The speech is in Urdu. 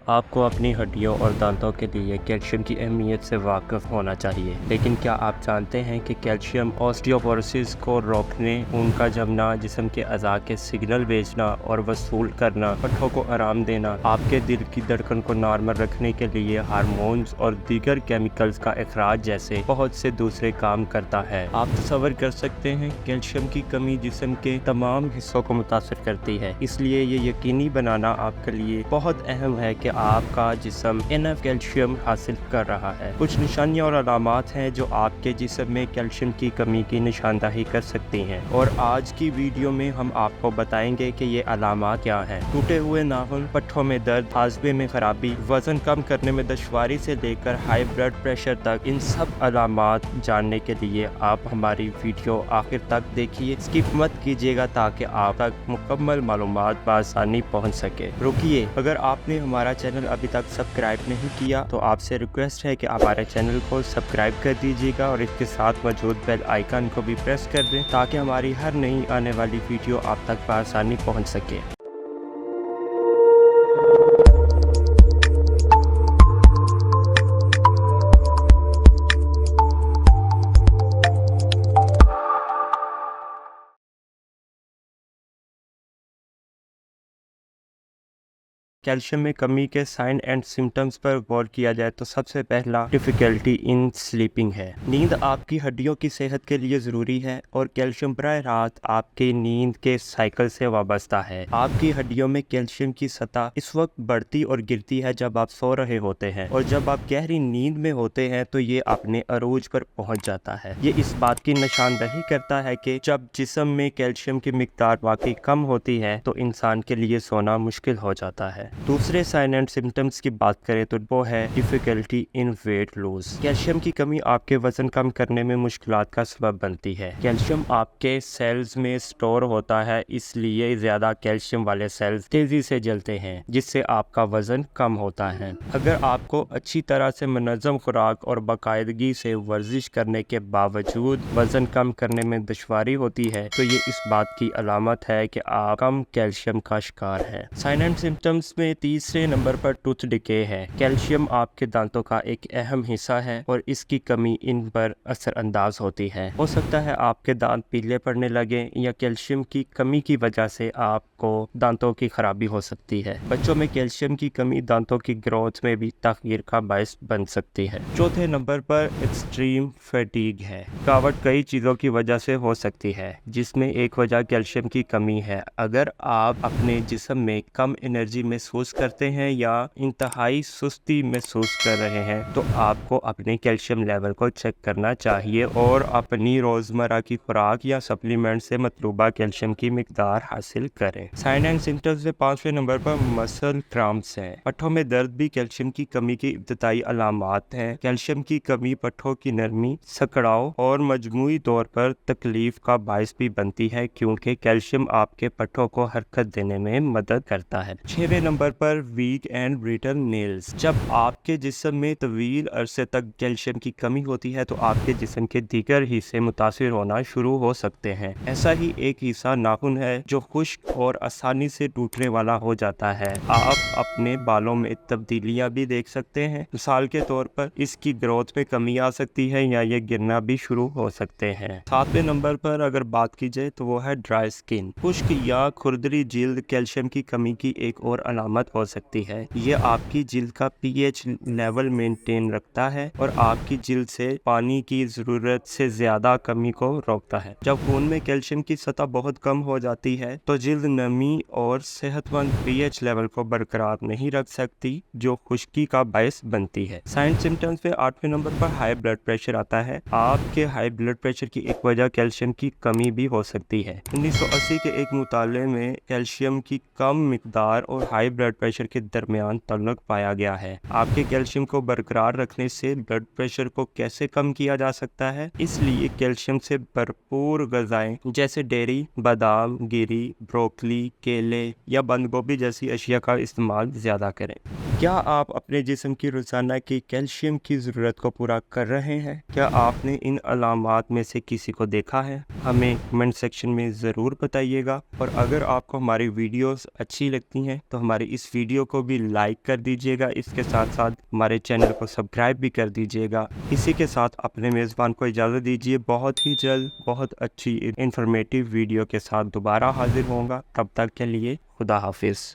آپ کو اپنی ہڈیوں اور دانتوں کے لیے کیلشیم کی اہمیت سے واقف ہونا چاہیے، لیکن کیا آپ جانتے ہیں کہ کیلشیم آسٹیوپوروسس کو روکنے، خون کا جمنا، جسم کے اعضاء کے سگنل بھیجنا اور وصول کرنا، پٹھوں کو آرام دینا، آپ کے دل کی دھڑکن کو نارمل رکھنے کے لیے ہارمونز اور دیگر کیمیکلز کا اخراج جیسے بہت سے دوسرے کام کرتا ہے۔ آپ تصور کر سکتے ہیں کیلشیم کی کمی جسم کے تمام حصوں کو متاثر کرتی ہے، اس لیے یہ یقینی بنانا آپ کے لیے بہت اہم ہے کہ آپ کا جسم انف کیلشیم حاصل کر رہا ہے۔ کچھ نشانیاں اور علامات ہیں جو آپ کے جسم میں کیلشیم کی کمی کی نشاندہی کر سکتی ہیں، اور آج کی ویڈیو میں ہم آپ کو بتائیں گے کہ یہ علامات کیا ہیں۔ ٹوٹے ہوئے ناخن، پٹھوں میں درد، ہاضمے میں خرابی، وزن کم کرنے میں دشواری سے لے کر ہائی بلڈ پریشر تک، ان سب علامات جاننے کے لیے آپ ہماری ویڈیو آخر تک دیکھیے، اسکپ مت کیجیے گا تاکہ آپ تک مکمل معلومات بآسانی پہنچ سکے۔ رکیے، اگر آپ نے ہمارا چینل ابھی تک سبسکرائب نہیں کیا تو آپ سے ریکویسٹ ہے کہ ہمارے چینل کو سبسکرائب کر دیجیے گا اور اس کے ساتھ موجود بیل آئیکن کو بھی پریس کر دیں تاکہ ہماری ہر نئی آنے والی ویڈیو آپ تک بآسانی پہنچ سکے۔ کیلشیم میں کمی کے سائن اینڈ سمٹمز پر غور کیا جائے تو سب سے پہلا ڈیفیکلٹی ان سلیپنگ ہے۔ نیند آپ کی ہڈیوں کی صحت کے لیے ضروری ہے اور کیلشیم براہ راست آپ کی نیند کے سائیکل سے وابستہ ہے۔ آپ کی ہڈیوں میں کیلشیم کی سطح اس وقت بڑھتی اور گرتی ہے جب آپ سو رہے ہوتے ہیں، اور جب آپ گہری نیند میں ہوتے ہیں تو یہ اپنے عروج پر پہنچ جاتا ہے۔ یہ اس بات کی نشاندہی کرتا ہے کہ جب جسم میں کیلشیم کی مقدار واقعی کم ہوتی ہے تو انسان کے لیے سونا مشکل ہو جاتا ہے۔ دوسرے سائن اینڈ سمٹمز کی بات کریں تو وہ ہے difficulty in weight lose. Calcium کی کمی آپ کے وزن کم کرنے میں مشکلات کا سبب بنتی ہے۔ کیلشیم آپ کے سیلز میں سٹور ہوتا ہے، اس لیے زیادہ کیلشیم والے سیلز تیزی سے جلتے ہیں، جس سے آپ کا وزن کم ہوتا ہے۔ اگر آپ کو اچھی طرح سے منظم خوراک اور باقاعدگی سے ورزش کرنے کے باوجود وزن کم کرنے میں دشواری ہوتی ہے تو یہ اس بات کی علامت ہے کہ آپ کم کیلشیم کا شکار ہیں۔ سائن اینڈ سمٹمز میں تیسرے نمبر پر ٹوتھ ڈکے ہے۔ کیلشیم آپ کے دانتوں کا ایک اہم حصہ ہے اور اس کی کمی ان پر اثر انداز ہوتی ہے۔ ہو سکتا ہے آپ کے دانت پیلے پڑنے لگیں یا کیلشیم کی کمی کی وجہ سے آپ کو دانتوں کی خرابی ہو سکتی ہے۔ بچوں میں کیلشیم کی کمی دانتوں کی گروتھ میں بھی تاخیر کا باعث بن سکتی ہے۔ چوتھے نمبر پر ایکسٹریم فیٹیگ ہے۔ تھکاوٹ کئی چیزوں کی وجہ سے ہو سکتی ہے، جس میں ایک وجہ کیلشیم کی کمی ہے۔ اگر آپ اپنے جسم میں کم انرجی محسوس کرتے ہیں یا انتہائی سستی محسوس کر رہے ہیں تو آپ کو اپنے کیلشیم لیول کو چیک کرنا چاہیے اور اپنی روزمرہ کی خوراک یا سپلیمنٹ سے مطلوبہ کیلشیم کی مقدار حاصل کریں۔ سائن اینڈ سمپٹمز میں پانچویں نمبر پر مسل کرامپس ہیں۔ پٹھوں میں درد بھی کیلشیم کی کمی کی ابتدائی علامات ہیں۔ کیلشیم کی کمی پٹھوں کی نرمی، سکڑاؤ اور مجموعی طور پر تکلیف کا باعث بھی بنتی ہے، کیونکہ کیلشیم آپ کے پٹھوں کو حرکت دینے میں مدد کرتا ہے۔ چھویں نمبر پر ویک اینڈ بریٹل نیلز۔ جب آپ کے جسم میں طویل عرصے تک کیلشیم کی کمی ہوتی ہے تو آپ کے جسم کے دیگر حصے متاثر ہونا شروع ہو سکتے ہیں۔ ایسا ہی ایک حصہ ناخن ہے جو خشک اور آسانی سے ٹوٹنے والا ہو جاتا ہے۔ آپ اپنے بالوں میں تبدیلیاں بھی دیکھ سکتے ہیں، مثال کے طور پر اس کی گروتھ میں کمی آ سکتی ہے یا یہ گرنا بھی شروع ہو سکتے ہیں۔ ساتویں نمبر پر اگر بات کی جائے تو وہ ہے ڈرائی سکن۔ خشک یا کھردری جلد کیلشیم کی کمی کی ایک اور علامت ہو سکتی ہے۔ یہ آپ کی جلد کا پی ایچ لیول مینٹین رکھتا ہے اور آپ کی جلد سے پانی کی ضرورت سے زیادہ کمی کو روکتا ہے۔ جب خون میں کیلشیم کی سطح بہت کم ہو جاتی ہے تو جلد نمی اور صحت مند پی ایچ لیول کو برقرار نہیں رکھ سکتی، جو خشکی کا باعث بنتی ہے۔ سائن سمپٹمز میں آٹھویں نمبر پر ہائی بلڈ پریشر آتا ہے۔ آپ کے ہائی بلڈ پریشر کی ایک وجہ کیلشیم کی کمی بھی ہو سکتی ہے۔ 1980 کے ایک مطالعے میں کیلشیم کی کم مقدار اور ہائی بلڈ پریشر کے درمیان تعلق پایا گیا ہے۔ آپ کے کیلشیم کو برقرار رکھنے سے بلڈ پریشر کو کیسے کم کیا جا سکتا ہے؟ اس لیے کیلشیم سے بھرپور غذائیں جیسے ڈیری، بادام، گیری، بروکلی، کیلے یا بند گوبھی جیسی اشیاء کا استعمال زیادہ کریں۔ کیا آپ اپنے جسم کی روزانہ کی کیلشیم کی ضرورت کو پورا کر رہے ہیں؟ کیا آپ نے ان علامات میں سے کسی کو دیکھا ہے؟ ہمیں کمنٹ سیکشن میں ضرور بتائیے گا، اور اگر آپ کو ہماری ویڈیوز اچھی لگتی ہیں تو ہماری اس ویڈیو کو بھی لائک کر دیجیے گا، اس کے ساتھ ساتھ ہمارے چینل کو سبسکرائب بھی کر دیجیے گا۔ اسی کے ساتھ اپنے میزبان کو اجازت دیجیے، بہت ہی جلد بہت اچھی انفارمیٹیو ویڈیو کے ساتھ دوبارہ حاضر ہوں گا۔ تب تک کے لیے خدا حافظ۔